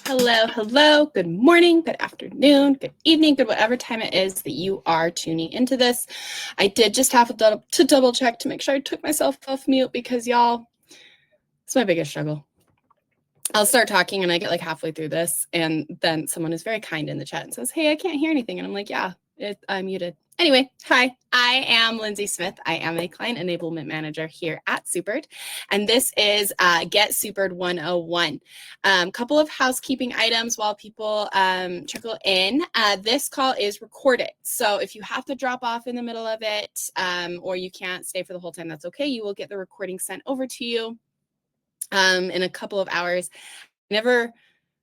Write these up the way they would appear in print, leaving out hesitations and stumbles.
Hello, hello, good morning, good afternoon, good evening, good whatever time it is that you are tuning into this. I did just have to double check to make sure I took myself off mute because y'all, it's my biggest struggle. I'll start talking and I get like halfway through this and then someone is very kind in the chat and says, hey, I can't hear anything. And I'm like, yeah, I'm muted. Anyway, hi, I am Lindsay Smith. I am a client enablement manager here at Supered, and this is Get Supered 101. Couple of housekeeping items while people trickle in. This call is recorded, so if you have to drop off in the middle of it or you can't stay for the whole time, that's okay. You will get the recording sent over to you in a couple of hours. Never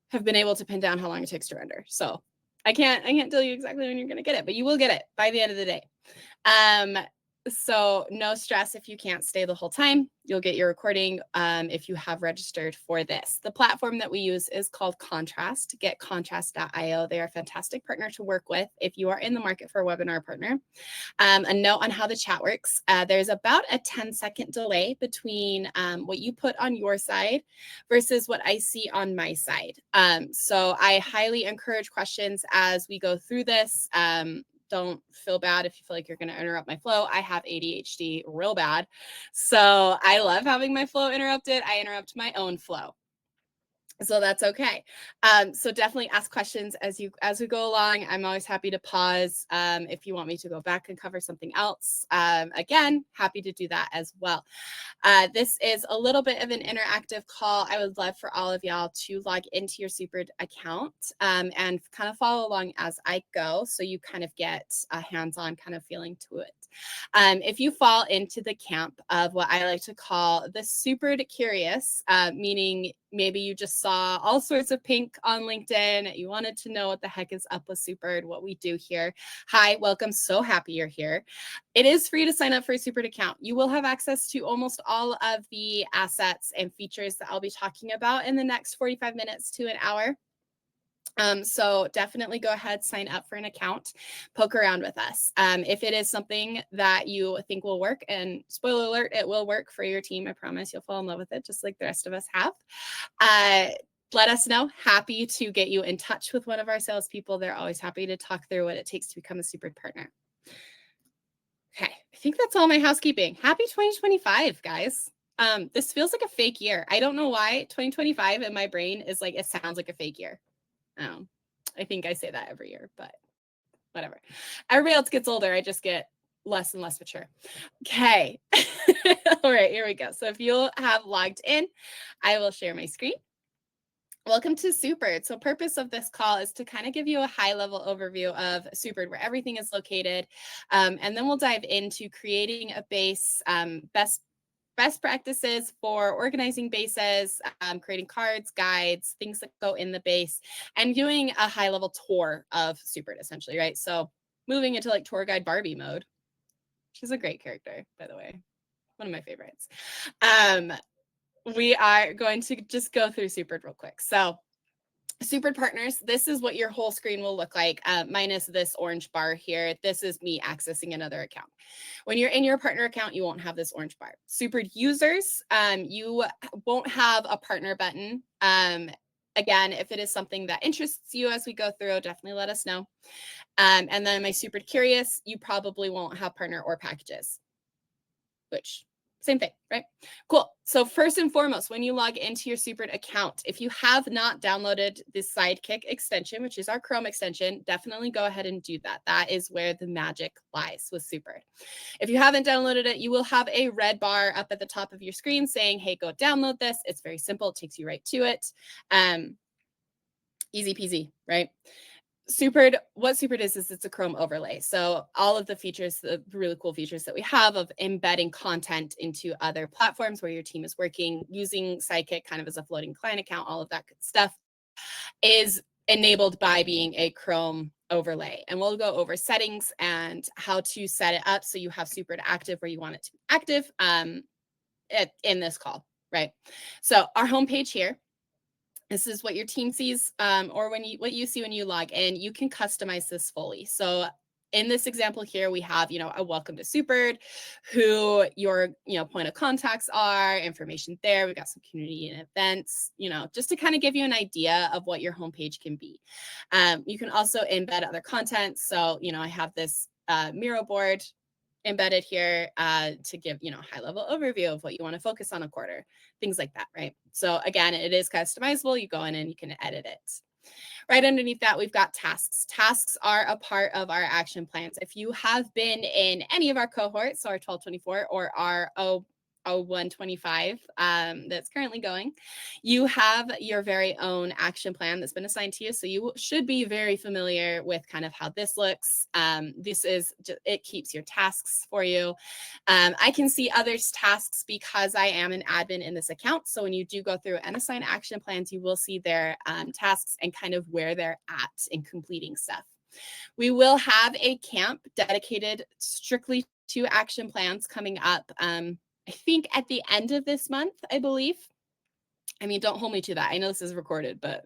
have been able to pin down how long it takes to render, so I can't tell you exactly when you're going to get it, but you will get it by the end of the day. So no stress if you can't stay the whole time. You'll get your recording if you have registered for this. The platform that we use is called Contrast, getcontrast.io. They are a fantastic partner to work with if you are in the market for a webinar partner. A note on how the chat works. There's about a 10-second delay between what you put on your side versus what I see on my side. So I highly encourage questions as we go through this. Don't feel bad if you feel like you're going to interrupt my flow. I have ADHD real bad. So I love having my flow interrupted. I interrupt my own flow. So that's okay. So definitely ask questions as we go along. I'm always happy to pause if you want me to go back and cover something else. Again, happy to do that as well. This is a little bit of an interactive call. I would love for all of y'all to log into your Supered account and kind of follow along as I go, so you kind of get a hands-on kind of feeling to it. If you fall into the camp of what I like to call the Supered curious, meaning maybe you just saw all sorts of pink on LinkedIn, you wanted to know what the heck is up with Supered, what we do here. Hi, welcome, so happy you're here. It is free to sign up for a Supered account. You will have access to almost all of the assets and features that I'll be talking about in the next 45 minutes to an hour. So definitely go ahead, sign up for an account, poke around with us. If it is something that you think will work, and spoiler alert, it will work for your team, I promise you'll fall in love with it just like the rest of us have. Let us know. Happy to get you in touch with one of our salespeople. They're always happy to talk through what it takes to become a Supered partner. Okay, I think that's all my housekeeping. Happy 2025, guys. This feels like a fake year. I don't know why 2025 in my brain is like, it sounds like a fake year. I think I say that every year, but whatever. Everybody else gets older. I just get less and less mature. Okay. All right, here we go. So if you'll have logged in, I will share my screen. Welcome to Supered. So purpose of this call is to kind of give you a high-level overview of Supered, where everything is located. And then we'll dive into creating a base, best practices for organizing bases, creating cards, guides, things that go in the base, and doing a high-level tour of Supered, essentially, right? So moving into like tour guide Barbie mode. She's a great character, by the way. One of my favorites. We are going to just go through Supered real quick. So Supered partners, this is what your whole screen will look like, minus this orange bar here. This is me accessing another account. When you're in your partner account, you won't have this orange bar. Supered users, you won't have a partner button. Again, if it is something that interests you as we go through, definitely let us know. And then my Supered curious, you probably won't have partner or packages, which same thing, right? Cool. So first and foremost, when you log into your Supered account, if you have not downloaded the Sidekick extension, which is our Chrome extension, definitely go ahead and do that. That is where the magic lies with Supered. If you haven't downloaded it, you will have a red bar up at the top of your screen saying, hey, go download this. It's very simple. It takes you right to it. Easy peasy, right? Supered, what Supered is it's a Chrome overlay. So all of the features, the really cool features that we have of embedding content into other platforms where your team is working, using Sidekick kind of as a floating client account, all of that good stuff is enabled by being a Chrome overlay. And we'll go over settings and how to set it up so you have Supered active where you want it to be active in this call, right? So our homepage here, this is what your team sees or what you see when you log in. You can customize this fully. So in this example here, we have, a welcome to Supered, who your, point of contacts are, information there. We've got some community and events, just to kind of give you an idea of what your homepage can be. You can also embed other content. So, I have this Miro board embedded here to give, high level overview of what you want to focus on a quarter, things like that, right? So again, it is customizable. You go in and you can edit it. Right underneath that, we've got tasks. Tasks are a part of our action plans. If you have been in any of our cohorts, so our 1224 or our 0125 that's currentently going, you have your very own action plan that's been assigned to you. So you should be very familiar with kind of how this looks. It keeps your tasks for you. I can see others' tasks because I am an admin in this account. So when you do go through and assign action plans, you will see their tasks and kind of where they're at in completing stuff. We will have a camp dedicated strictly to action plans coming up. I think at the end of this month, I believe. I mean, don't hold me to that. I know this is recorded, but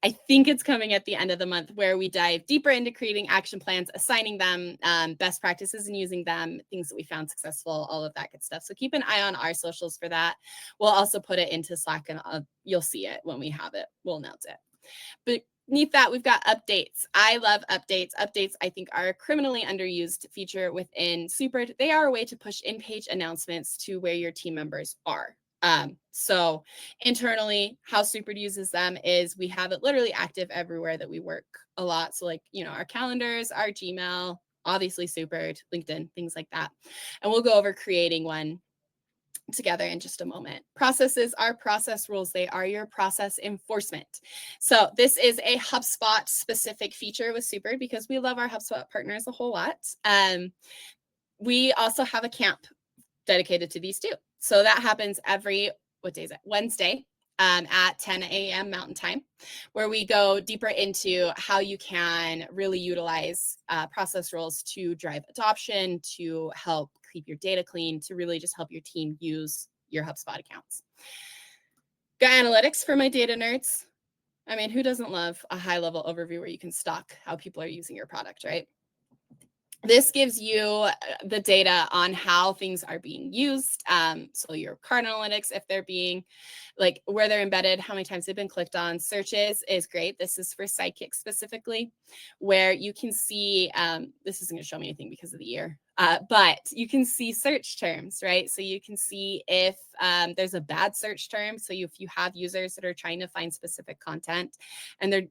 I think it's coming at the end of the month where we dive deeper into creating action plans, assigning them, best practices in using them, things that we found successful, all of that good stuff. So keep an eye on our socials for that. We'll also put it into Slack and you'll see it when we have it. We'll announce it. But beneath that, we've got updates. I love updates. Updates, I think, are a criminally underused feature within Supered. They are a way to push in-page announcements to where your team members are. So internally, how Supered uses them is we have it literally active everywhere that we work a lot. So like, our calendars, our Gmail, obviously Supered, LinkedIn, things like that. And we'll go over creating one together in just a moment. Processes are process rules. They are your process enforcement. So this is a HubSpot specific feature with Supered because we love our HubSpot partners a whole lot. We also have a camp dedicated to these too. So that happens every, what day is it? Wednesday at 10 a.m. Mountain Time, where we go deeper into how you can really utilize process rules to drive adoption, to help keep your data clean, to really just help your team use your HubSpot accounts. Got analytics for my data nerds. I mean, who doesn't love a high level overview where you can stalk how people are using your product, right? This gives you the data on how things are being used. So your cart analytics, if they're being like where they're embedded, how many times they've been clicked on. Searches is great. This is for Sidekick specifically, where you can see, this isn't going to show me anything because of the year, but you can see search terms, right? So you can see if there's a bad search term. So if you have users that are trying to find specific content and they're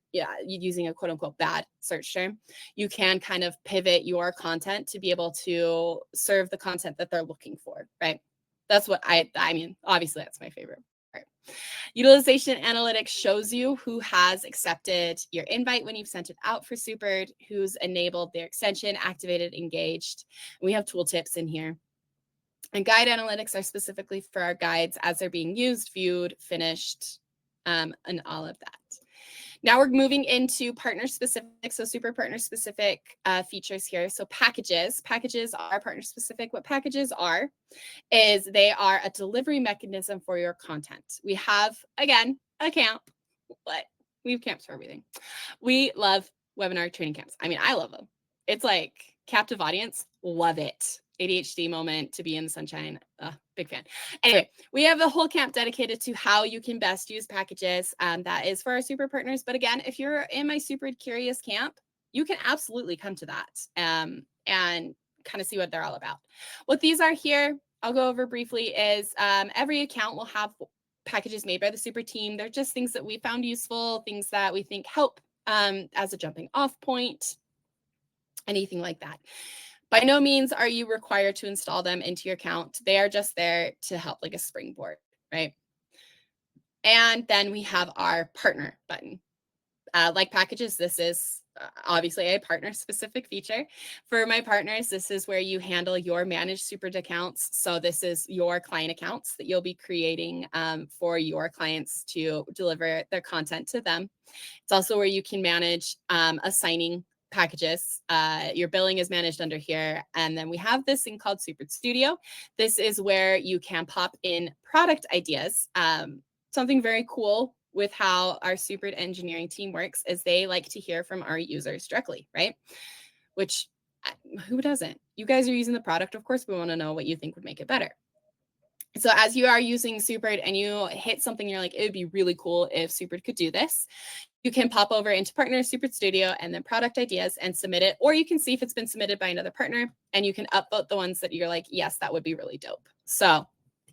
using a quote unquote bad search term, you can kind of pivot your content to be able to serve the content that they're looking for, right? That's what I mean, obviously that's my favorite part. Utilization analytics shows you who has accepted your invite when you've sent it out for Supered, who's enabled their extension, activated, engaged. We have tooltips in here. And guide analytics are specifically for our guides as they're being used, viewed, finished, and all of that. Now we're moving into partner specific, so super partner specific features here. So packages are partner specific. What packages are is they are a delivery mechanism for your content. We have, again, a camp, but we have camps for everything. We love webinar training camps. I mean, I love them. It's like captive audience, love it. ADHD moment to be in the sunshine. Big fan. Anyway, we have a whole camp dedicated to how you can best use packages. That is for our super partners. But again, if you're in my Super Curious camp, you can absolutely come to that and kind of see what they're all about. What these are here, I'll go over briefly, is every account will have packages made by the super team. They're just things that we found useful, things that we think help as a jumping off point, anything like that. By no means are you required to install them into your account. They are just there to help, like a springboard, right? And then we have our partner button. Like packages, this is obviously a partner specific feature. For my partners, this is where you handle your managed Supered accounts. So this is your client accounts that you'll be creating for your clients to deliver their content to them. It's also where you can manage assigning packages. Your billing is managed under here. And then we have this thing called Supered Studio. This is where you can pop in product ideas. Something very cool with how our Supered engineering team works is they like to hear from our users directly, right? Which Who doesn't? You guys are using the product. Of course, we want to know what you think would make it better. So as you are using Supered and you hit something, you're like, it would be really cool if Supered could do this. You can pop over into Partner Supered Studio and then product ideas and submit it. Or you can see if it's been submitted by another partner and you can upvote the ones that you're like, yes, that would be really dope. So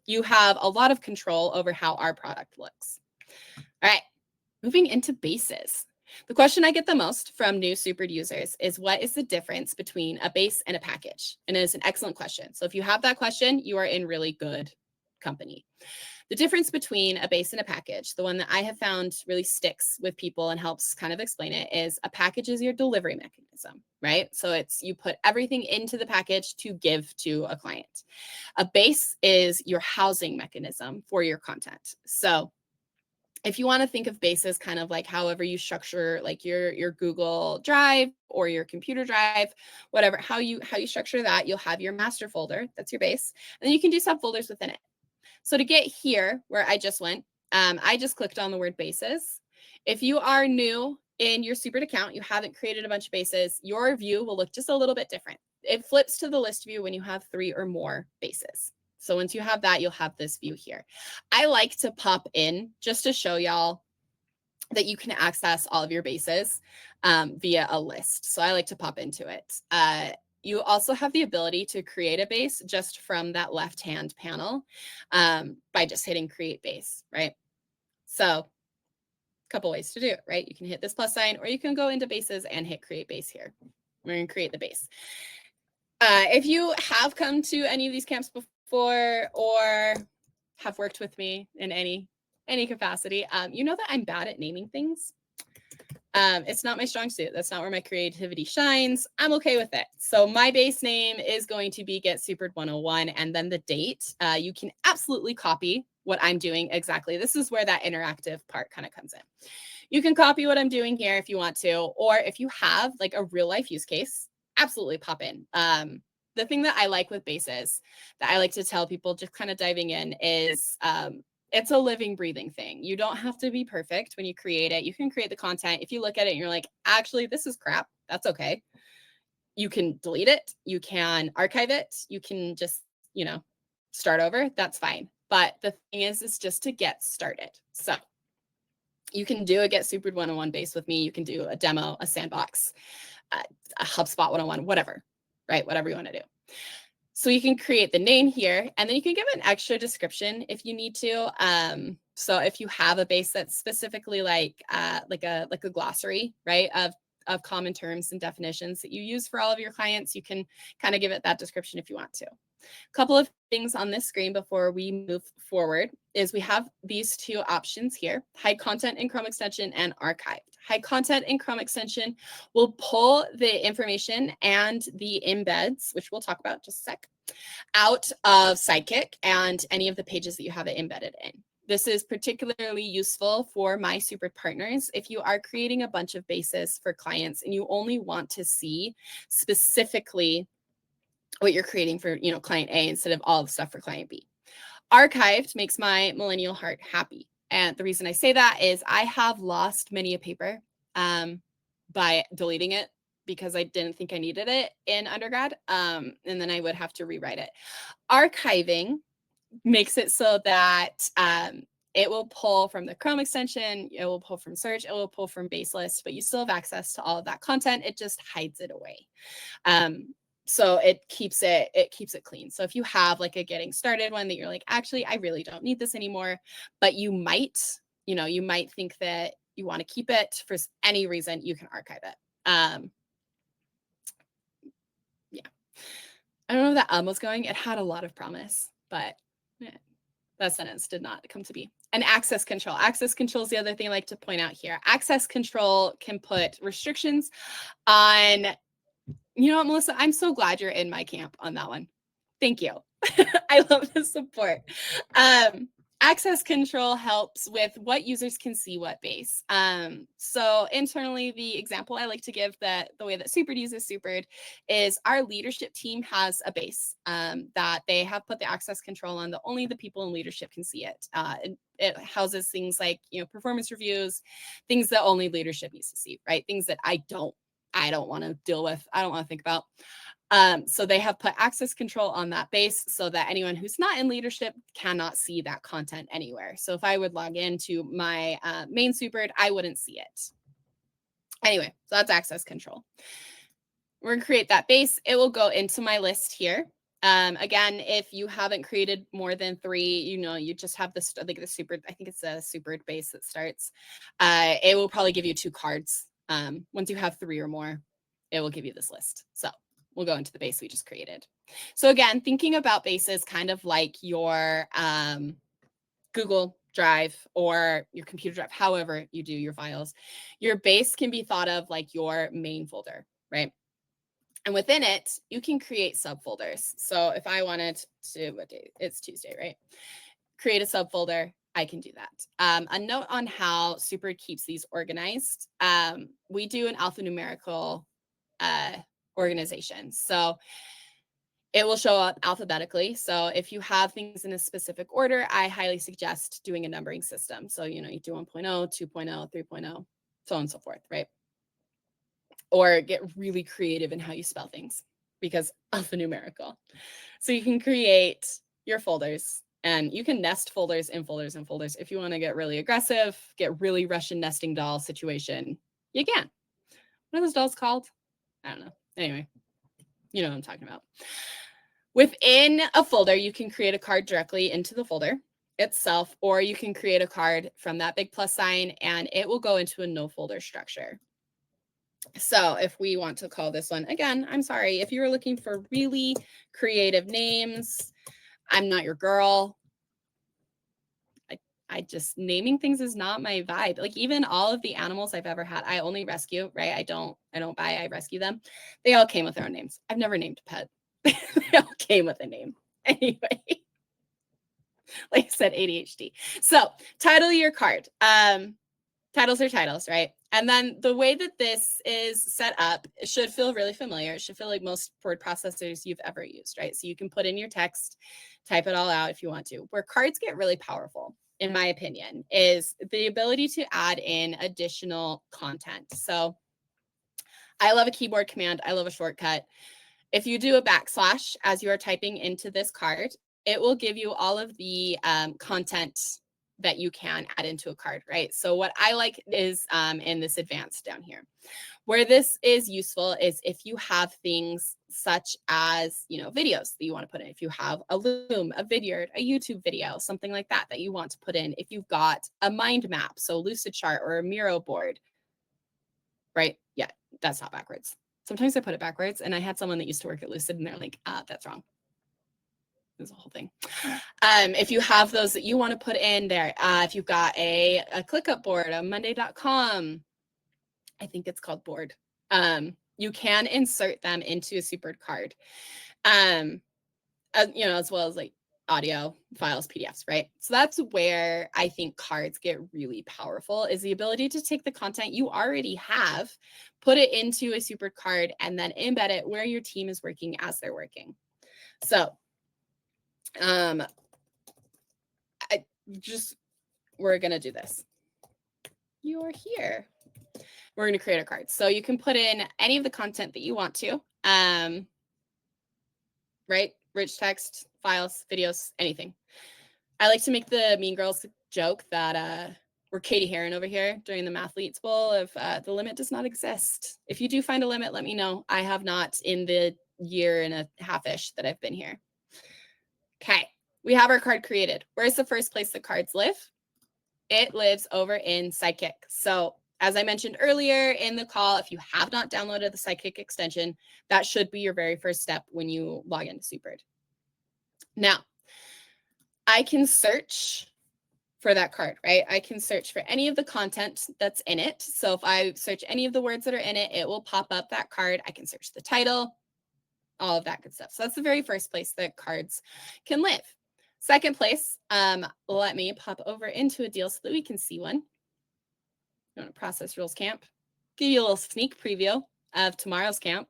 you have a lot of control over how our product looks. All right, moving into bases. The question I get the most from new Supered users is, what is the difference between a base and a package? And it is an excellent question. So if you have that question, you are in really good company. The difference between a base and a package, the one that I have found really sticks with people and helps kind of explain it, is a package is your delivery mechanism, right? So it's you put everything into the package to give to a client. A base is your housing mechanism for your content. So if you want to think of bases kind of like however you structure like your Google Drive or your computer drive, whatever, how you structure that, you'll have your master folder, that's your base, and then you can do subfolders within it. So to get here where I just went, I just clicked on the word bases. If you are new in your Supered account, you haven't created a bunch of bases, your view will look just a little bit different. It flips to the list view when you have 3 or more bases. So once you have that, you'll have this view here. I like to pop in just to show y'all that you can access all of your bases via a list. So I like to pop into it. You also have the ability to create a base just from that left-hand panel by just hitting create base, right? So a couple ways to do it, right? You can hit this plus sign, or you can go into bases and hit create base here. We're going to create the base. If you have come to any of these camps before or have worked with me in any capacity, you know that I'm bad at naming things. It's not my strong suit. That's not where my creativity shines. I'm okay with it. So my base name is going to be Get Supered 101, and then the date. You can absolutely copy what I'm doing exactly. This is where that interactive part kind of comes in. You can copy what I'm doing here if you want to, or if you have like a real life use case, absolutely pop in. The thing that I like with bases that I like to tell people just kind of diving in is it's a living, breathing thing. You don't have to be perfect when you create it. You can create the content. If you look at it and you're like, actually, this is crap, that's okay. You can delete it. You can archive it. You can just, start over. That's fine. But the thing is just to get started. So you can do a Get Supered 101 base with me. You can do a demo, a sandbox, a HubSpot 101, whatever, right? Whatever you want to do. So you can create the name here, and then you can give an extra description if you need to. So if you have a base that's specifically like a glossary, right, of common terms and definitions that you use for all of your clients, you can kind of give it that description if you want to. A couple of things on this screen before we move forward is we have these 2 options here, hide content in Chrome extension and archived. Hide content in Chrome extension will pull the information and the embeds, which we'll talk about in just a sec, out of Sidekick and any of the pages that you have it embedded in. This is particularly useful for my Supered partners if you are creating a bunch of bases for clients and you only want to see specifically what you're creating for client A instead of all the stuff for client B. Archived makes my millennial heart happy. And the reason I say that is I have lost many a paper by deleting it because I didn't think I needed it in undergrad. And then I would have to rewrite it. Archiving makes it so that it will pull from the Chrome extension, it will pull from search, it will pull from base list, but you still have access to all of that content. It just hides it away. So it keeps it clean. So if you have like a getting started one that you're like, actually, I really don't need this anymore, but you might think that you want to keep it for any reason, you can archive it. Yeah. I don't know if that was going. It had a lot of promise, but that sentence did not come to be. And access control. Access control is the other thing I like to point out here. Access control can put restrictions on. You know what, Melissa? I'm so glad you're in my camp on that one. Thank you. I love the support. Access control helps with what users can see what base. So internally, the example I like to give that the way that Supered uses Supered is our leadership team has a base that they have put the access control on that only the people in leadership can see it. It houses things like performance reviews, things that only leadership needs to see, right? Things that I don't I don't want to deal with, I don't want to think about. So they have put access control on that base so that anyone who's not in leadership cannot see that content anywhere. So if I would log into my main Supered, I wouldn't see it. Anyway, so that's access control. We're going to create that base. It will go into my list here. Again, if you haven't created more than 3, you just have this, like the super, I think it's a supered base that starts. It will probably give you 2 cards. Once you have 3 or more, it will give you this list. So we'll go into the base we just created. So again, thinking about bases kind of like your Google Drive or your computer drive, however you do your files, your base can be thought of like your main folder, right? And within it, you can create subfolders. So if I wanted to, what day? It's Tuesday, right? Create a subfolder, I can do that. A note on how Supered keeps these organized. We do an alphanumerical organization. So it will show up alphabetically. So if you have things in a specific order, I highly suggest doing a numbering system. So, you do 1.0, 2.0, 3.0, so on and so forth, right? Or get really creative in how you spell things because alphanumerical. So you can create your folders and you can nest folders in folders and folders. If you want to get really aggressive, get really Russian nesting doll situation, you can. What are those dolls called? I don't know. Anyway, you know what I'm talking about. Within a folder, you can create a card directly into the folder itself, or you can create a card from that big plus sign and it will go into a no folder structure. So if we want to call this one, again, I'm sorry, if you were looking for really creative names, I'm not your girl. I just, naming things is not my vibe. Like even all of the animals I've ever had, I only rescue, right? I don't buy, I rescue them. They all came with their own names. I've never named a pet. They all came with a name. Anyway, like I said, ADHD. So title your card. Titles are titles, right? And then the way that this is set up, it should feel really familiar. It should feel like most word processors you've ever used, right? So you can put in your text, type it all out if you want to. Where cards get really powerful, in my opinion, is the ability to add in additional content. So I love a keyboard command. I love a shortcut. If you do a backslash as you are typing into this card, it will give you all of the content that you can add into a card, right? So what I like is in this advanced down here. Where this is useful is if you have things such as, videos that you want to put in. If you have a Loom, a Vidyard, a YouTube video, something like that you want to put in. If you've got a mind map, so Lucidchart or a Miro board, right? Yeah, that's not backwards. Sometimes I put it backwards, and I had someone that used to work at Lucid, and they're like, that's wrong. There's a whole thing. If you have those that you want to put in there, if you've got a ClickUp board, a Monday.com, I think it's called board, you can insert them into a Supered card, as well as like audio files, PDFs, right? So that's where I think cards get really powerful, is the ability to take the content you already have, put it into a Supered card, and then embed it where your team is working as they're working. So we're going to do this. You're here. We're going to create a card. So you can put in any of the content that you want to, right? Rich text, files, videos, anything. I like to make the Mean Girls joke that we're Katie Heron over here during the Mathletes Bowl of the limit does not exist. If you do find a limit, let me know. I have not in the year and a half-ish that I've been here. Okay, we have our card created. Where's the first place the cards live? It lives over in Sidekick. So as I mentioned earlier in the call, if you have not downloaded the Sidekick extension, that should be your very first step when you log into Supered. Now, I can search for that card, right? I can search for any of the content that's in it. So if I search any of the words that are in it, it will pop up that card. I can search the title, all of that good stuff. So that's the very first place that cards can live. Second place, let me pop over into a deal so that we can see one. You want to process rules camp? Give you a little sneak preview of tomorrow's camp.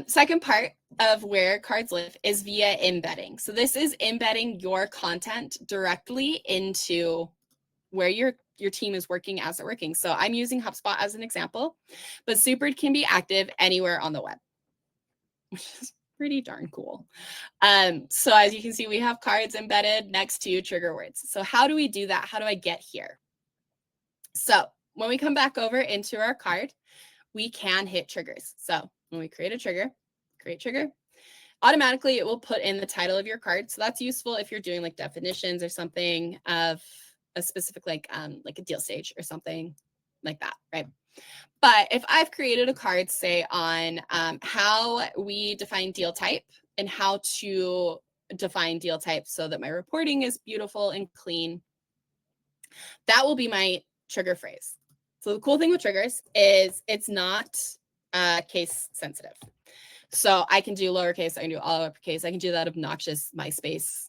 Second part of where cards live is via embedding. So this is embedding your content directly into where your team is working as they're working. So I'm using HubSpot as an example, but Supered can be active anywhere on the web, which is pretty darn cool. So as you can see, we have cards embedded next to trigger words. So how do we do that? How do I get here? So when we come back over into our card, we can hit triggers. So when we create a trigger, create trigger, automatically it will put in the title of your card. So that's useful if you're doing like definitions or something of a specific like a deal stage or something like that, right? But if I've created a card, say on how we define deal type and how to define deal type so that my reporting is beautiful and clean, that will be my trigger phrase. So the cool thing with triggers is it's not case sensitive. So I can do lowercase, I can do all uppercase, I can do that obnoxious MySpace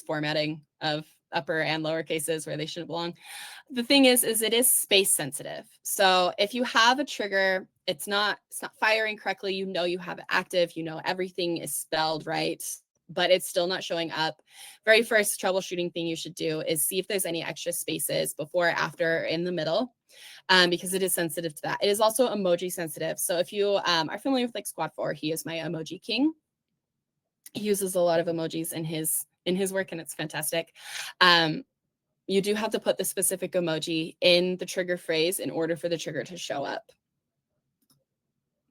formatting of upper and lower cases where they shouldn't belong. The thing is it is space sensitive. So if you have a trigger, it's not firing correctly, you know you have it active, you know everything is spelled right, but it's still not showing up. Very first troubleshooting thing you should do is see if there's any extra spaces before, after, in the middle, because it is sensitive to that. It is also emoji sensitive. So if you are familiar with like Squad 4, he is my emoji king. He uses a lot of emojis in his work, and it's fantastic. You do have to put the specific emoji in the trigger phrase in order for the trigger to show up.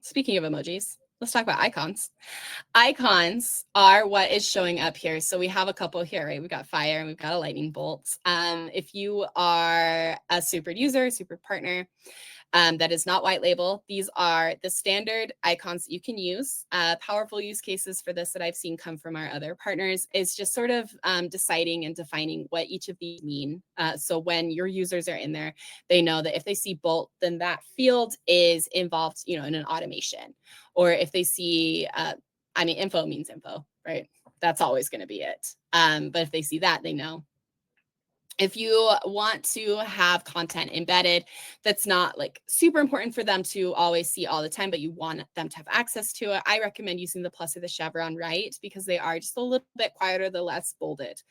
Speaking of emojis, let's talk about icons. Icons are what is showing up here. So we have a couple here, right? We've got fire and we've got a lightning bolt. If you are a Supered user, Supered partner, that is not white label, these are the standard icons that you can use. Powerful use cases for this that I've seen come from our other partners is just sort of deciding and defining what each of these mean. So when your users are in there, they know that if they see bolt, then that field is involved, in an automation. Or if they see, info means info, right? That's always going to be it. But if they see that, they know. If you want to have content embedded that's not like super important for them to always see all the time, but you want them to have access to it, I recommend using the plus or the chevron right, because they are just a little bit quieter, the less bolded.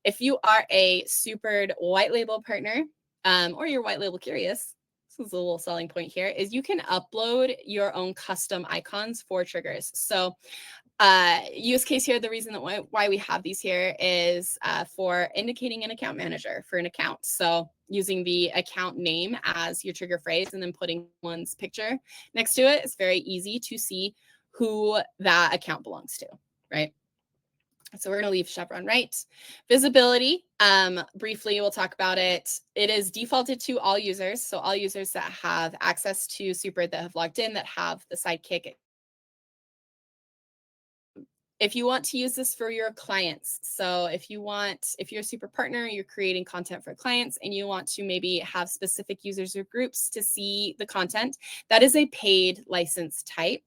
If you are a Supered white label partner, or you're white label curious, this is a little selling point here, is you can upload your own custom icons for triggers. So use case here, the reason that why we have these here is for indicating an account manager for an account. So using the account name as your trigger phrase and then putting one's picture next to it, it's very easy to see who that account belongs to, right? So we're going to leave chevron right. Visibility, briefly, we'll talk about it. It is defaulted to all users. So all users that have access to Supered, that have logged in, that have the Sidekick. If you want to use this for your clients, so if you're a Supered partner, you're creating content for clients and you want to maybe have specific users or groups to see the content, that is a paid license type.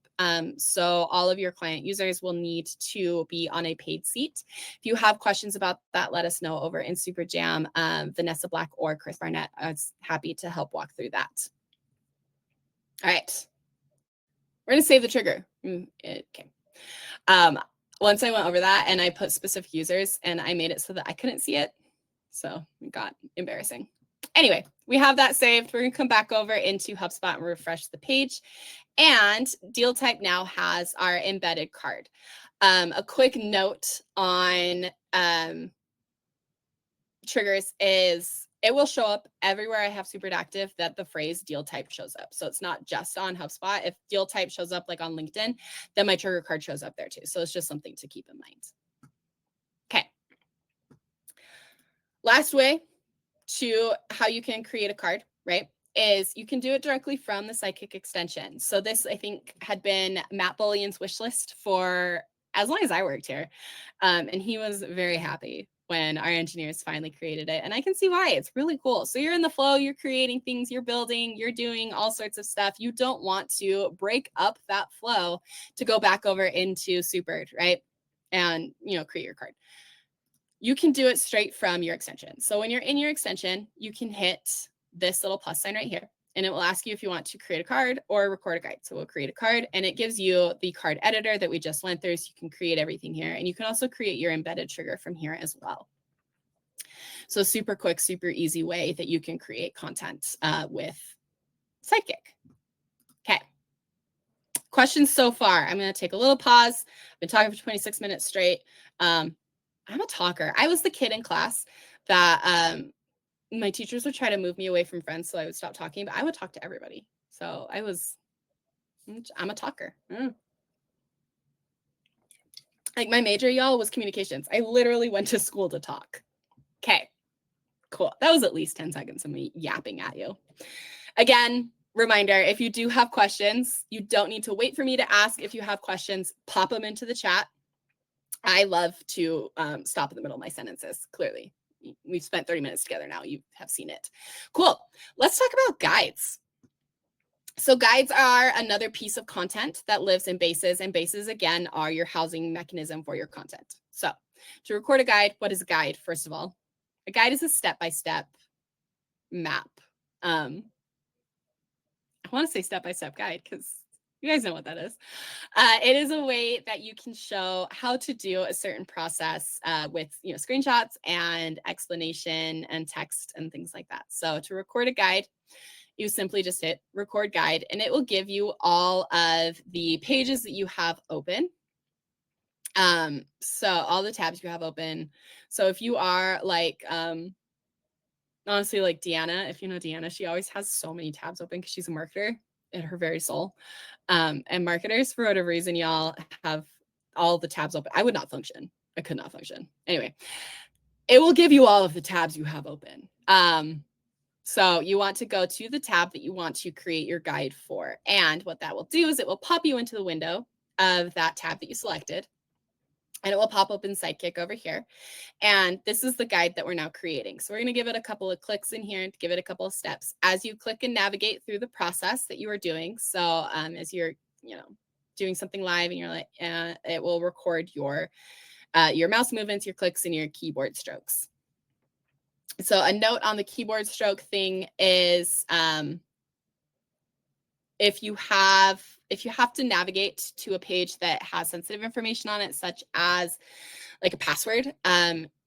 So all of your client users will need to be on a paid seat. If you have questions about that, let us know over in Supered Jam. Vanessa Black or Chris Barnett is happy to help walk through that. All right. We're going to save the trigger. Okay. Once I went over that and I put specific users and I made it so that I couldn't see it. So it got embarrassing. Anyway, we have that saved. We're going to come back over into HubSpot and refresh the page. And deal type now has our embedded card. A quick note on triggers is it will show up everywhere I have Supered active that the phrase deal type shows up. So it's not just on HubSpot. If deal type shows up like on LinkedIn, then my trigger card shows up there too. So it's just something to keep in mind. Okay. Last way to how you can create a card, right, is you can do it directly from the Sidekick extension. So this, I think, had been Matt Bullion's wish list for as long as I worked here. And he was very happy when our engineers finally created it. And I can see why. It's really cool. So you're in the flow, you're creating things, you're building, you're doing all sorts of stuff. You don't want to break up that flow to go back over into Supered, right? And, create your card. You can do it straight from your extension. So when you're in your extension, you can hit this little plus sign right here, and it will ask you if you want to create a card or record a guide. So we'll create a card, and it gives you the card editor that we just went through, so you can create everything here. And you can also create your embedded trigger from here as well. So super quick, super easy way that you can create content with Sidekick. Okay. Questions so far? I'm going to take a little pause. I've been talking for 26 minutes straight. I'm a talker. I was the kid in class that my teachers would try to move me away from friends so I would stop talking, but I would talk to everybody. So I'm a talker. Like my major, y'all, was communications. I literally went to school to talk. Okay, cool. That was at least 10 seconds of me yapping at you. Again, reminder, if you do have questions, you don't need to wait for me to ask. If you have questions, pop them into the chat. I love to stop in the middle of my sentences, clearly. We've spent 30 minutes together now. You have seen it. Cool. Let's talk about guides. So guides are another piece of content that lives in bases, and bases, again, are your housing mechanism for your content. So to record a guide, what is a guide? First of all, a guide is a step-by-step map. I want to say step-by-step guide because you guys know what that is. It is a way that you can show how to do a certain process with screenshots and explanation and text and things like that. So to record a guide, you simply just hit record guide, and it will give you all of the pages that you have open. So all the tabs you have open. So if you are like, honestly, like Deanna, if you know Deanna, she always has so many tabs open because she's a marketer in her very soul. And marketers, for whatever reason, y'all have all the tabs open. I would not function. I could not function. Anyway, it will give you all of the tabs you have open. So you want to go to the tab that you want to create your guide for. And what that will do is it will pop you into the window of that tab that you selected. And it will pop open Sidekick over here. And this is the guide that we're now creating. So we're going to give it a couple of clicks in here to give it a couple of steps as you click and navigate through the process that you are doing. So as you're, doing something live and you're like, it will record your mouse movements, your clicks, and your keyboard strokes. So a note on the keyboard stroke thing is if you have to navigate to a page that has sensitive information on it, such as like a password,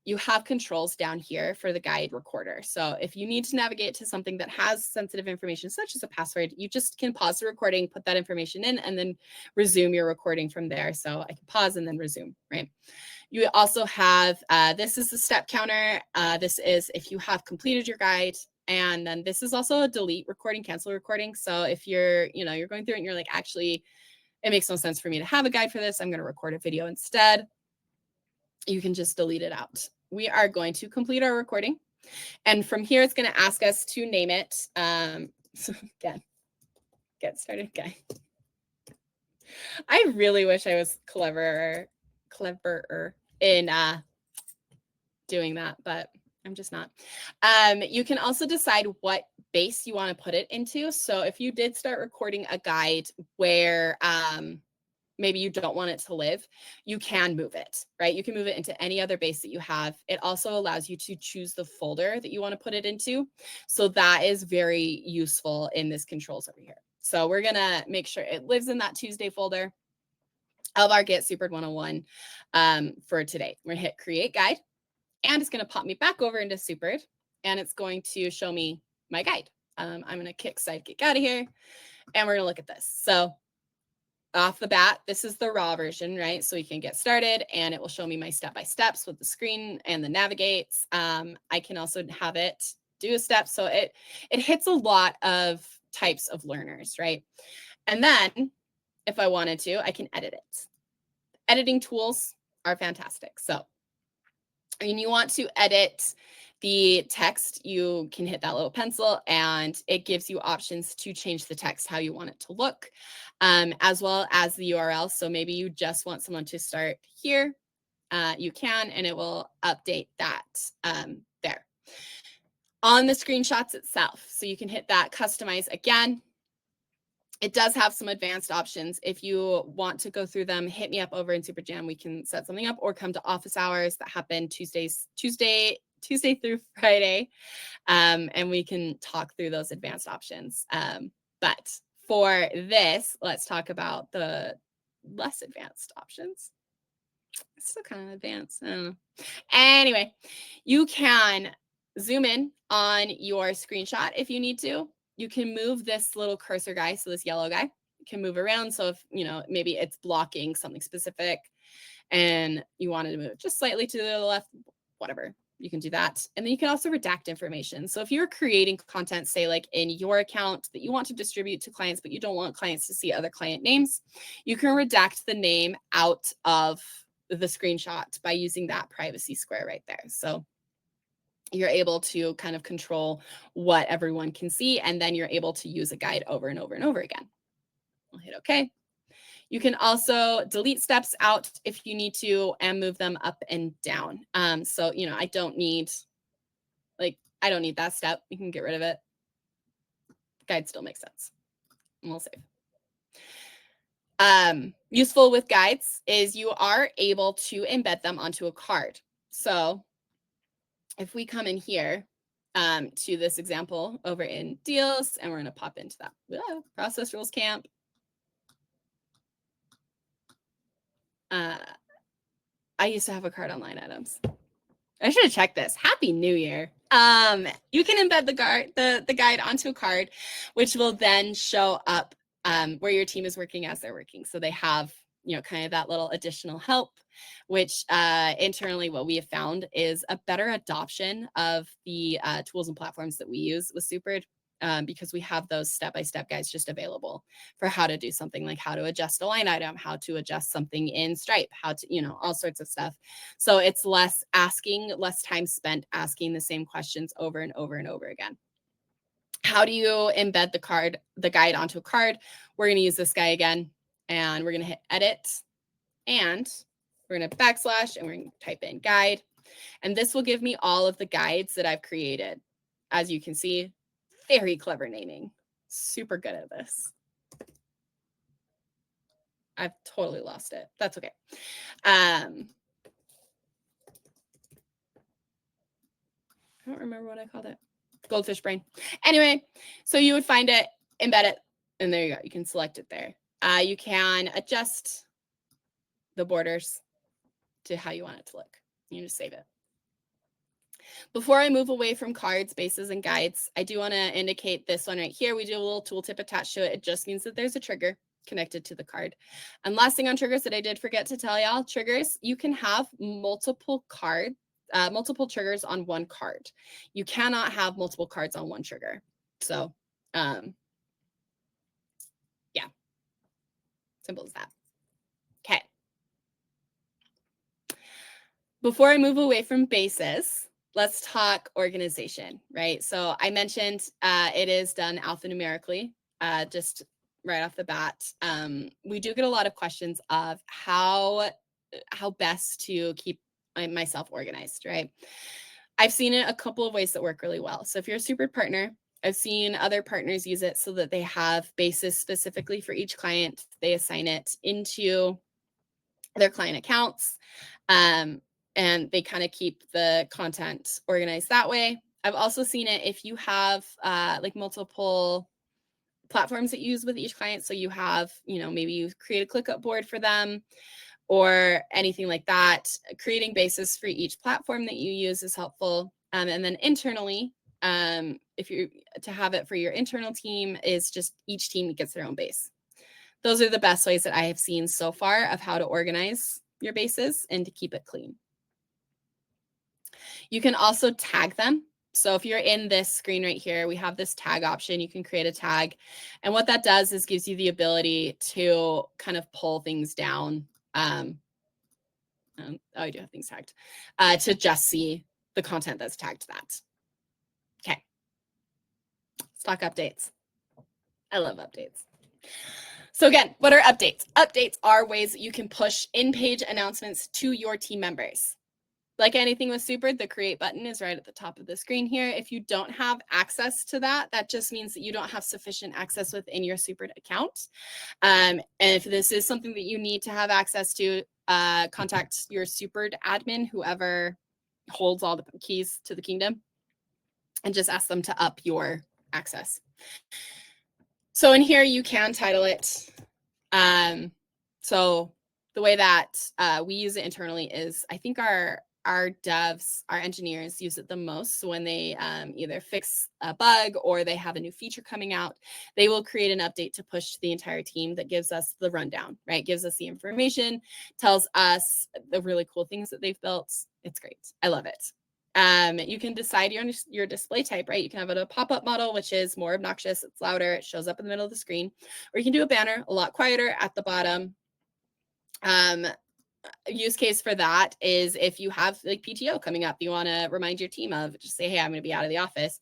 you have controls down here for the guide recorder. So if you need to navigate to something that has sensitive information, such as a password, you just can pause the recording, put that information in, and then resume your recording from there. So I can pause and then resume, right? You also have, this is the step counter. This is if you have completed your guide. And then this is also a delete recording, cancel recording. So if you're, you're going through it and you're like, actually, it makes no sense for me to have a guide for this, I'm going to record a video instead, you can just delete it out. We are going to complete our recording. And from here, it's going to ask us to name it. So again, get started, guy. I really wish I was cleverer in doing that, but I'm just not. You can also decide what base you want to put it into. So if you did start recording a guide where maybe you don't want it to live, you can move it, right? You can move it into any other base that you have. It also allows you to choose the folder that you want to put it into. So that is very useful in this controls over here. So we're going to make sure it lives in that Tuesday folder of our Get Supered 101 for today. We're going to hit create guide, and it's going to pop me back over into Supered, and it's going to show me my guide. I'm going to kick Sidekick out of here, and we're going to look at this. So off the bat, this is the raw version, right? So you can get started and it will show me my step-by-steps with the screen and the navigates. I can also have it do a step. So it hits a lot of types of learners, right? And then if I wanted to, I can edit it. Editing tools are fantastic. So when you want to edit the text, you can hit that little pencil and it gives you options to change the text how you want it to look, as well as the URL. So maybe you just want someone to start here, you can, and it will update that there. On the screenshots itself, so you can hit that customize again. It does have some advanced options. If you want to go through them, hit me up over in SuperJam. We can set something up or come to office hours that happen Tuesday through Friday. And we can talk through those advanced options. But for this, let's talk about the less advanced options. It's still kind of advanced. I don't know. Anyway, you can zoom in on your screenshot if you need to. You can move this little cursor guy, so this yellow guy, you can move around. So if, maybe it's blocking something specific and you wanted to move it just slightly to the left, whatever, you can do that. And then you can also redact information. So if you're creating content, say like in your account that you want to distribute to clients, but you don't want clients to see other client names, you can redact the name out of the screenshot by using that privacy square right there. So you're able to kind of control what everyone can see, and then you're able to use a guide over and over and over again. We'll hit OK. You can also delete steps out if you need to and move them up and down. So, I don't need that step. You can get rid of it. Guide still makes sense. And we'll save. Useful with guides is you are able to embed them onto a card. So if we come in here to this example over in deals, and we're going to pop into that process rules camp. I used to have a card on line items. I should have checked this. Happy New Year. You can embed the guide onto a card, which will then show up where your team is working as they're working. So they have, kind of that little additional help, which internally what we have found is a better adoption of the tools and platforms that we use with Supered. Because we have those step-by-step guides just available for how to do something like how to adjust a line item, how to adjust something in Stripe, how to, all sorts of stuff. So it's less time spent asking the same questions over and over and over again. How do you embed the guide onto a card? We're going to use this guy again, and we're going to hit edit, and we're going to backslash, and we're going to type in guide. And this will give me all of the guides that I've created. As you can see, very clever naming. Super good at this. I've totally lost it. That's okay. I don't remember what I called it. Goldfish brain. Anyway, so you would find it, embed it, and there you go. You can select it there. You can adjust the borders to how you want it to look. You just save it. Before I move away from cards, bases, and guides, I do want to indicate this one right here. We do a little tooltip attached to it. It just means that there's a trigger connected to the card. And last thing on triggers that I did forget to tell y'all, triggers, you can have multiple triggers on one card. You cannot have multiple cards on one trigger. So, yeah, simple as that. Okay. Before I move away from bases, let's talk organization, right? So I mentioned it is done alphanumerically, just right off the bat. We do get a lot of questions of how best to keep myself organized, right? I've seen it a couple of ways that work really well. So if you're a Supered partner, I've seen other partners use it so that they have bases specifically for each client. They assign it into their client accounts. And they kind of keep the content organized that way. I've also seen it if you have like multiple platforms that you use with each client. So you have, maybe you create a ClickUp board for them or anything like that. Creating bases for each platform that you use is helpful. And then internally, if you to have it for your internal team is just each team gets their own base. Those are the best ways that I have seen so far of how to organize your bases and to keep it clean. You can also tag them. So if you're in this screen right here, we have this tag option. You can create a tag. And what that does is gives you the ability to kind of pull things down. I do have things tagged to just see the content that's tagged to that. Okay. Stock updates. I love updates. So again, what are updates? Updates are ways that you can push in-page announcements to your team members. Like anything with Supered, the create button is right at the top of the screen here. If you don't have access to that, that just means that you don't have sufficient access within your Supered account. And if this is something that you need to have access to, contact your Supered admin, whoever holds all the keys to the kingdom, and just ask them to up your access. So in here, you can title it. So the way that we use it internally is, I think our devs, our engineers use it the most. So when they either fix a bug or they have a new feature coming out, they will create an update to push to the entire team that gives us the rundown, right? Gives us the information, tells us the really cool things that they've built. It's great. I love it. You can decide your display type, right? You can have a pop-up model, which is more obnoxious. It's louder. It shows up in the middle of the screen. Or you can do a banner, a lot quieter at the bottom. Use case for that is if you have like PTO coming up, you want to remind your team of, just say, hey, I'm going to be out of the office.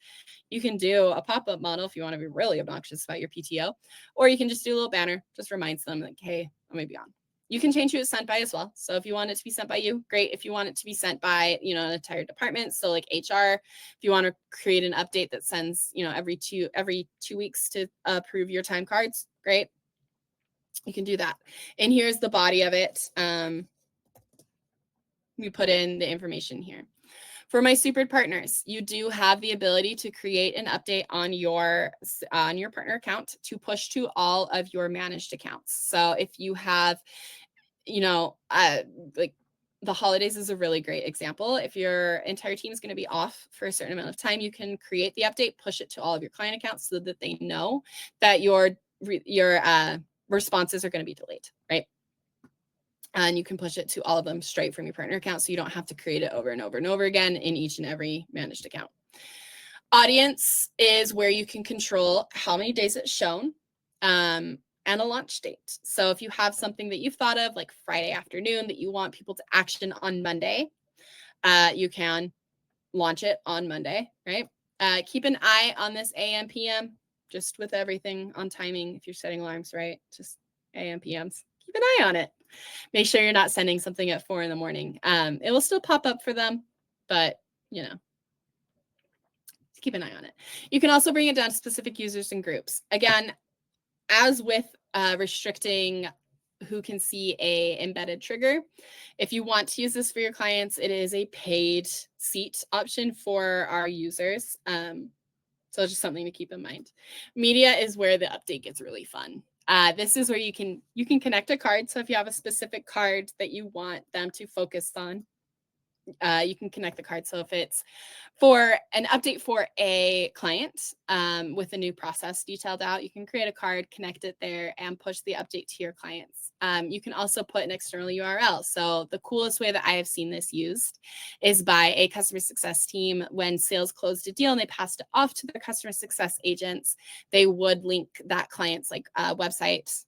You can do a pop-up model if you want to be really obnoxious about your PTO, or you can just do a little banner, just reminds them like, hey, I'm going to be on. You can change who it's sent by as well. So if you want it to be sent by you, great. If you want it to be sent by, you know, an entire department, so like HR, if you want to create an update that sends, you know, every two weeks to approve your time cards, great. You can do that. And here's the body of it. We put in the information here. For my Supered partners, you do have the ability to create an update on your partner account to push to all of your managed accounts. So if you have, you know, like the holidays is a really great example. If your entire team is going to be off for a certain amount of time, you can create the update, push it to all of your client accounts so that they know that your responses are going to be delayed, right? And you can push it to all of them straight from your partner account, so you don't have to create it over and over and over again in each and every managed account. Audience is where you can control how many days it's shown and a launch date. So if you have something that you've thought of, like Friday afternoon, that you want people to action on Monday, you can launch it on Monday, right? Keep an eye on this AM, PM, just with everything on timing. If you're setting alarms, right? Just AM, PMs, keep an eye on it. Make sure you're not sending something at 4 in the morning. It will still pop up for them, but you know, keep an eye on it. You can also bring it down to specific users and groups. Again, as with restricting who can see a embedded trigger, if you want to use this for your clients, it is a paid seat option for our users. So just something to keep in mind. Media is where the update gets really fun. This is where you can connect a card. So if you have a specific card that you want them to focus on, you can connect the card. So if it's for an update for a client with a new process detailed out, you can create a card, connect it there, and push the update to your clients. You can also put an external URL. So the coolest way that I have seen this used is by a customer success team. When sales closed a deal and they passed it off to their customer success agents, they would link that client's like website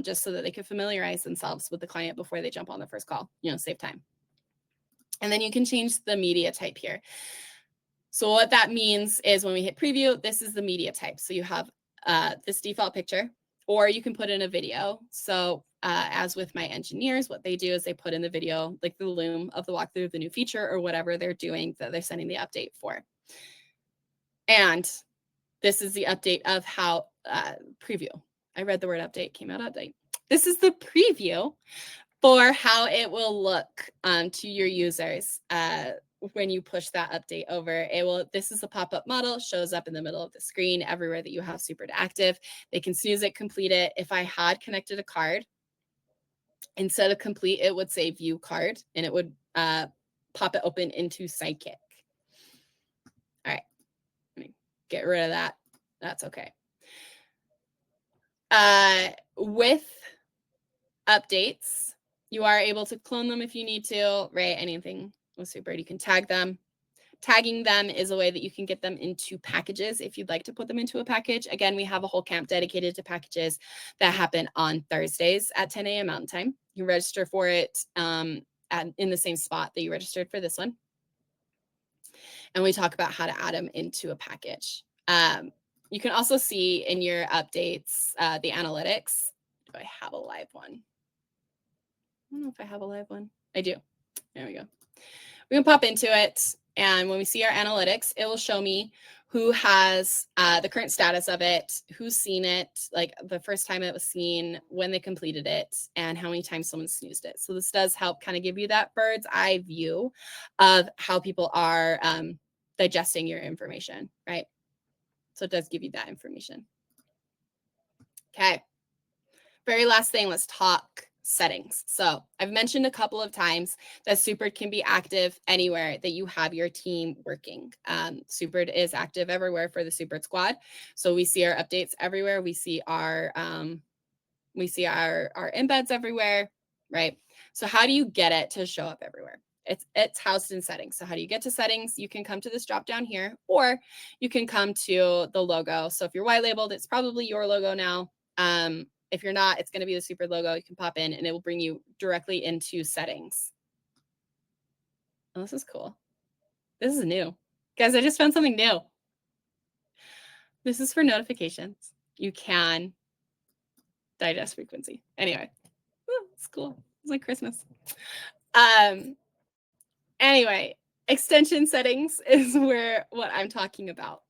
just so that they could familiarize themselves with the client before they jump on the first call, you know, save time. And then you can change the media type here. So what that means is when we hit preview, this is the media type. So you have this default picture, or you can put in a video. So as with my engineers, what they do is they put in the video, like the loom of the walkthrough of the new feature or whatever they're doing that they're sending the update for. And this is the update of how preview. I read the word update, came out update. This is the preview for how it will look to your users when you push that update over. This is a pop-up model, shows up in the middle of the screen everywhere that you have Supered active. They can snooze it, complete it. If I had connected a card, instead of complete, it would say view card, and it would pop it open into Sidekick. All right, let me get rid of that. That's okay. With updates, you are able to clone them if you need to, right? Anything with Supered, you can tag them. Tagging them is a way that you can get them into packages if you'd like to put them into a package. Again, we have a whole camp dedicated to packages that happen on Thursdays at 10 a.m. Mountain Time. You can register for it in the same spot that you registered for this one. And we talk about how to add them into a package. You can also see in your updates the analytics. Do I have a live one? I don't know if I have a live one. I do. There we go. We can pop into it. And when we see our analytics, it will show me who has the current status of it, who's seen it, like the first time it was seen, when they completed it, and how many times someone snoozed it. So this does help kind of give you that bird's eye view of how people are digesting your information, right? So it does give you that information. Okay. Very last thing, let's talk settings. So I've mentioned a couple of times that Supered can be active anywhere that you have your team working. Supered is active everywhere for the Supered squad. So we see our updates everywhere. We see our embeds everywhere, right? So how do you get it to show up everywhere? It's housed in settings. So how do you get to settings? You can come to this drop down here, or you can come to the logo. So if you're white labeled, it's probably your logo now. If you're not, it's going to be the Supered logo. You can pop in and it will bring you directly into settings. Oh, this is cool. This is new. Guys, I just found something new. This is for notifications. You can digest frequency. Anyway, it's cool. It's like Christmas. Anyway, extension settings is what I'm talking about.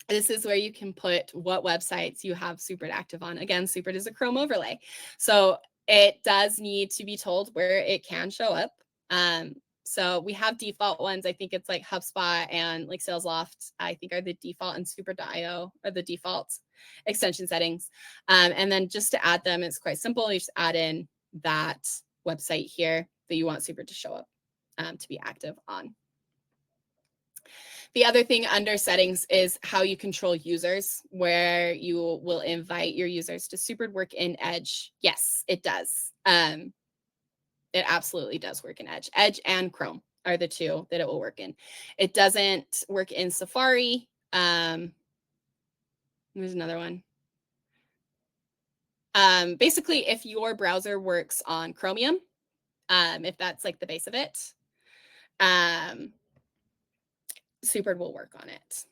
This is where you can put what websites you have Supered active on. Again, Supered is a Chrome overlay. So it does need to be told where it can show up. So we have default ones. I think it's like HubSpot and like SalesLoft, I think are the default, and Supered.io are the default extension settings. And then just to add them, it's quite simple. You just add in that website here that you want Supered to show up to be active on. The other thing under settings is how you control users, where you will invite your users to Supered work in Edge. Yes, it does. It absolutely does work in Edge. Edge and Chrome are the two that it will work in. It doesn't work in Safari. There's another one. Basically, if your browser works on Chromium, if that's like the base of it, Supered will work on it.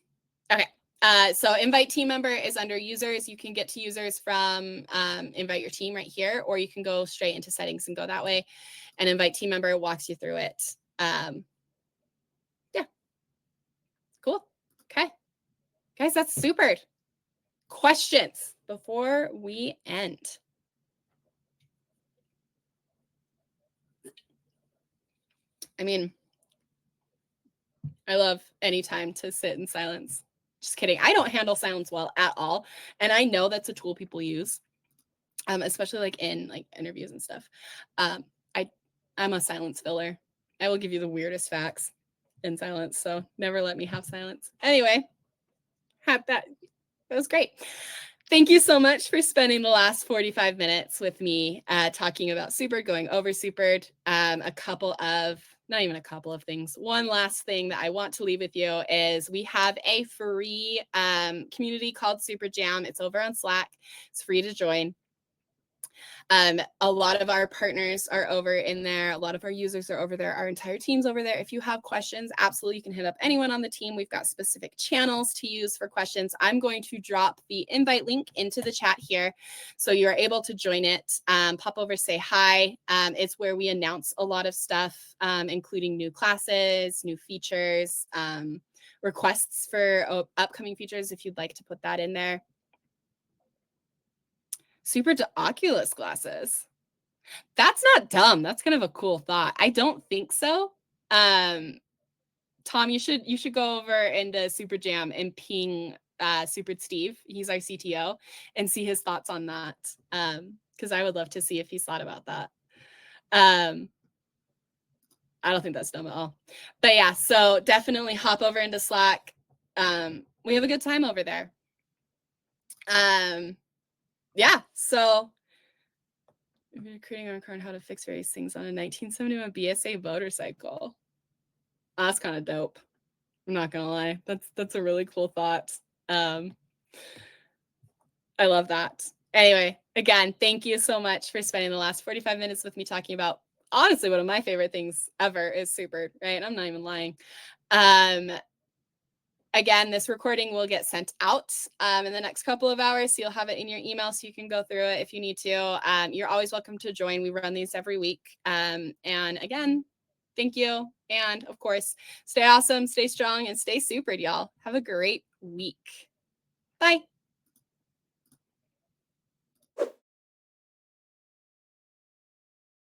Okay. So invite team member is under users. You can get to users from invite your team right here, or you can go straight into settings and go that way. And invite team member walks you through it. Yeah. Cool. Okay. Guys, that's Supered. Questions before we end? I mean, I love any time to sit in silence. Just kidding. I don't handle silence well at all. And I know that's a tool people use, especially like in like interviews and stuff. I'm a silence filler. I will give you the weirdest facts in silence. So never let me have silence. Anyway, that was great. Thank you so much for spending the last 45 minutes with me talking about Supered, going over Supered. Not even a couple of things. One last thing that I want to leave with you is we have a free community called Super Jam. It's over on Slack. It's free to join. A lot of our partners are over in there. A lot of our users are over there. Our entire team's over there. If you have questions, absolutely you can hit up anyone on the team. We've got specific channels to use for questions. I'm going to drop the invite link into the chat here, so you're able to join it. Pop over, say hi. It's where we announce a lot of stuff, including new classes, new features, requests for upcoming features if you'd like to put that in there. Supered to Oculus glasses. That's not dumb. That's kind of a cool thought. I don't think so. Tom, you should go over into Super Jam and ping Supered Steve. He's our CTO, and see his thoughts on that. Because I would love to see if he's thought about that. I don't think that's dumb at all. But yeah, so definitely hop over into Slack. We have a good time over there. Yeah, so we're creating our car on how to fix various things on a 1971 BSA motorcycle. Oh, that's kind of dope. I'm not gonna lie. That's a really cool thought. I love that. Anyway, again, thank you so much for spending the last 45 minutes with me talking about, honestly, one of my favorite things ever is Supered, right? I'm not even lying. Again, this recording will get sent out in the next couple of hours, so you'll have it in your email so you can go through it if you need to. You're always welcome to join. We run these every week. And again, thank you. And of course, stay awesome, stay strong, and stay Supered, y'all. Have a great week. Bye.